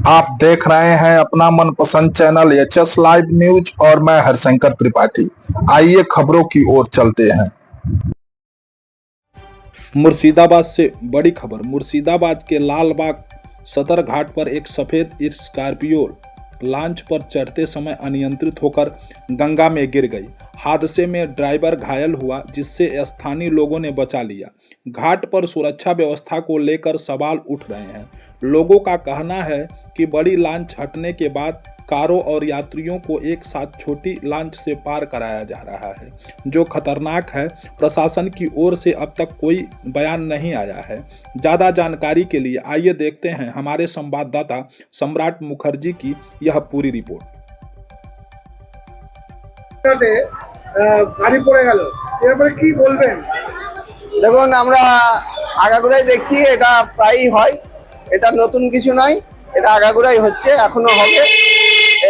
आप देख रहे हैं अपना मनपसंद चैनल एचएस लाइव न्यूज और मैं हरशंकर त्रिपाठी। आइए खबरों की ओर चलते हैं। मुर्शिदाबाद से बड़ी खबर। मुर्शिदाबाद के लालबाग सदर घाट पर एक सफेद स्कॉर्पियो लॉन्च पर चढ़ते समय अनियंत्रित होकर गंगा में गिर गई। हादसे में ड्राइवर घायल हुआ, जिससे स्थानीय लोगों ने बचा लिया। घाट पर सुरक्षा व्यवस्था को लेकर सवाल उठ रहे हैं। लोगों का कहना है कि बड़ी लॉन्च हटने के बाद कारों और यात्रियों को एक साथ छोटी लॉन्च से पार कराया जा रहा है, जो खतरनाक है। प्रशासन की ओर से अब तक कोई बयान नहीं आया है। ज़्यादा जानकारी के लिए आइए देखते हैं हमारे संवाददाता सम्राट मुखर्जी की यह पूरी रिपोर्ट। গাড়ি পড়ে গেল, এরপরে কি বলবেন? দেখুন, আমরা আগাগোড়াই দেখছি, এটা প্রায়ই হয়, এটা নতুন কিছু নয়, এটা আগাগোড়াই হচ্ছে, এখনো হবে।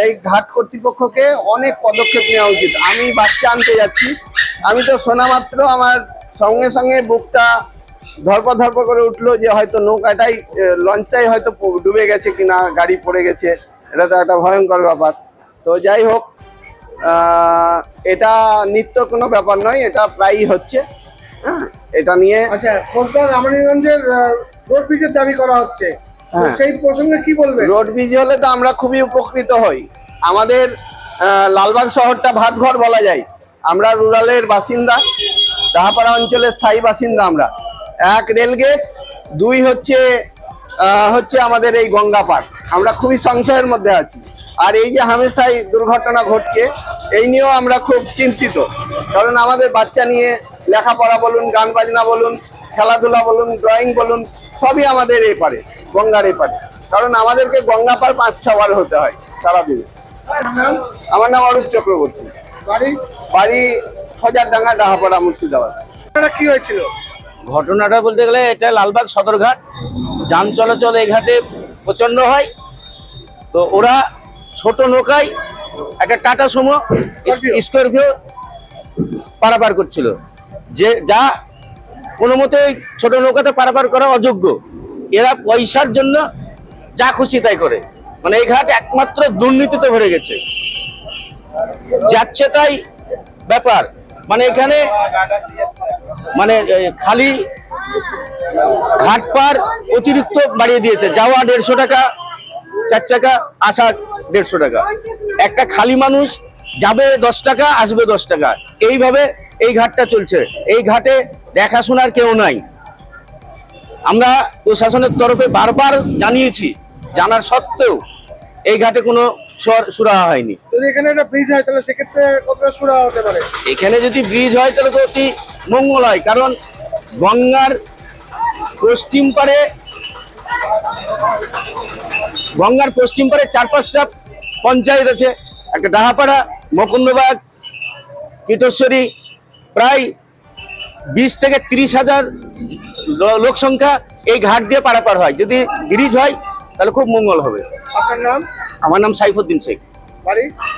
এই ঘাট কর্তৃপক্ষকে অনেক পদক্ষেপ নেওয়া উচিত। আমি বাচ্চা আনতে যাচ্ছি, আমি তো শোনা মাত্র আমার সঙ্গে সঙ্গে বুকটা ধরপর করে উঠলো যে হয়তো নৌকাটাই লঞ্চটাই হয়তো ডুবে গেছে কিনা, গাড়ি পড়ে গেছে। এটা তো একটা ভয়ঙ্কর ব্যাপার। তো যাই হোক, এটা নিত্য কোনো ব্যাপার নয়, এটা প্রায়ই হচ্ছে। হ্যাঁ, এটা নিয়ে আচ্ছা, রামানীগঞ্জের রোড ব্রিজের দাবি করা হচ্ছে, সেই প্রসঙ্গে কি বলবেন? রোড ব্রিজ হলে তো আমরা খুবই উপকৃত হই। আমাদের লালবাগ শহরটা ভাতঘর বলা যায়। আমরা রুরালের বাসিন্দা, ডাহাপাড়া অঞ্চলের স্থায়ী বাসিন্দা। আমরা এক রেলগেট, দুই হচ্ছে আমাদের এই গঙ্গা পার। আমরা খুবই সংশয়ের মধ্যে আছি। আর এই যে হামেশাই দুর্ঘটনা ঘটছে, এই নিয়েও আমরা খুব চিন্তিত। কারণ আমাদের বাচ্চা নিয়ে লেখাপড়া বলুন, গান বাজনা বলুন, খেলাধুলা বলুন, ড্রয়িং বলুন, সবই আমাদের এই পারে, গঙ্গার এই পারে। কারণ আমাদেরকে গঙ্গা পার 5-6 বার হতে হয় সারাদিনে। আমার নাম অরূপ চক্রবর্তী, বাড়ি খোজারডাঙ্গা, ডাহাপাড়া, মুর্শিদাবাদ। কি হয়েছিল? ঘটনাটা বলতে গেলে এটা লালবাগ সদরঘাট, যান চলাচল এই ঘাটে প্রচন্ড হয়। তো ওরা ছোট নৌকায় একটা টাটা সুমো স্করপিও পারাপার করছিল, যা কোনো মতে ওই ছোট নৌকাতে পারাপার করা অযোগ্য। এরা পয়সার জন্য যা খুশি তাই করে। মানে এই ঘাট একমাত্র দুর্নীতিতে ভরে গেছে, যাচ্ছে তাই ব্যাপার। মানে এখানে মানে খালি ঘাট পার অতিরিক্ত বাড়িয়ে দিয়েছে। যাওয়া 150 টাকা 4 চাকা, আসা 150 টাকা। একটা খালি মানুষ যাবে 10 টাকা, আসবে 10 টাকা। এইভাবে এই ঘাটটা চলছে। এই ঘাটে দেখাশোনার কেউ নাই। আমরা প্রশাসনের তরফে বারবার জানিয়েছি, জানার সত্ত্বেও এই ঘাটে কোনো সুরাহা হয়নি। যদি এখানে একটা ব্রিজ হয় তাহলে সেক্ষেত্রে কতটা সুরাহা হতে পারে? এখানে যদি ব্রিজ হয় তাহলে তো অতি মঙ্গল হয়। কারণ গঙ্গার পশ্চিম পারে 4-5টা পঞ্চায়েত আছে। একটা ডাহাপাড়া, মকন্দবাগ, কীটশ্বরী, প্রায় 20 থেকে 30 হাজার লোক সংখ্যা এই ঘাট দিয়ে পারাপার হয়। যদি ব্রিজ হয় তাহলে খুব মঙ্গল হবে। আপনার নাম? আমার নাম সাইফুদ্দিন শেখ,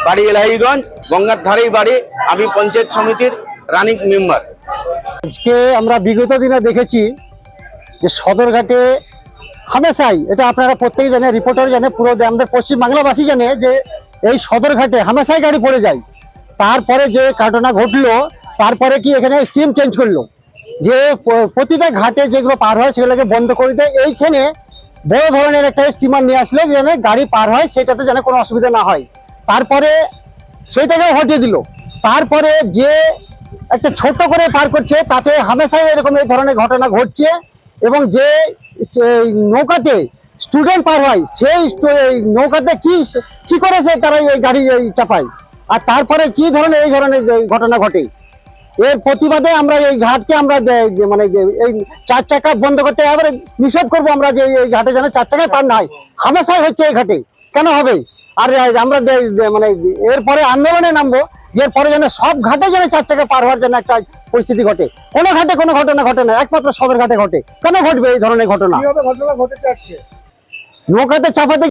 বাড়ি এলাহিগঞ্জ, গঙ্গার ধারেই বাড়ি। আমি পঞ্চায়েত সমিতির রানিং মেম্বার। আজকে আমরা বিগত দিনে দেখেছি যে সদরঘাটে হামেশাই, এটা আপনারা প্রত্যেকে জানে, রিপোর্টার জানে, পুরো আমাদের পশ্চিমবাংলাবাসী জানে যে এই সদরঘাটে হামেশাই গাড়ি পড়ে যায়। তারপরে যে ঘটনা ঘটলো, তারপরে কি এখানে স্টিম চেঞ্জ করলো, যে প্রতিটা ঘাটে যেগুলো পার হয় সেগুলোকে বন্ধ করে দেয়। এইখানে বড় ধরনের একটা স্টিমার নিয়ে আসলে যেন গাড়ি পার হয়, সেটাতে যেন কোনো অসুবিধা না হয়। তারপরে সেইটাকেও হটিয়ে দিল। তারপরে যে একটা ছোট করে পার করছে, তাতে হামেশাই এরকম এই ধরনের ঘটনা ঘটছে। এবং যে নৌকাতে স্টুডেন্ট পার হয়, সেই নৌকাতে কি করেছে তারা এই গাড়ি চাপায়, আর তারপরে কি ধরনের এই ধরনের ঘটনা ঘটে। এর প্রতিবাদে আমরা এই ঘাটকে আমরা মানে এই 4 চাকা বন্ধ করতে এবারে নিষেধ করবো আমরা, যে এই ঘাটে যেন 4 চাকায় পার না হয়। হামেশাই হচ্ছে এই ঘাটে, কেন হবে? আর আমরা মানে এরপরে আন্দোলনে নামবো, যে এরপরে যেন সব ঘাটে যেন 4 চাকায় পার হওয়ার জন্য একটা পরিস্থিতি ঘটে। কোনো ঘাটে কোনো ঘটনা ঘটে না, একমাত্র সদর ঘাটে ঘটে। কেন ঘটবে এই ধরনের ঘটনা? ঘটনা ঘটেছে আজকে নৌকাতে চাপাতে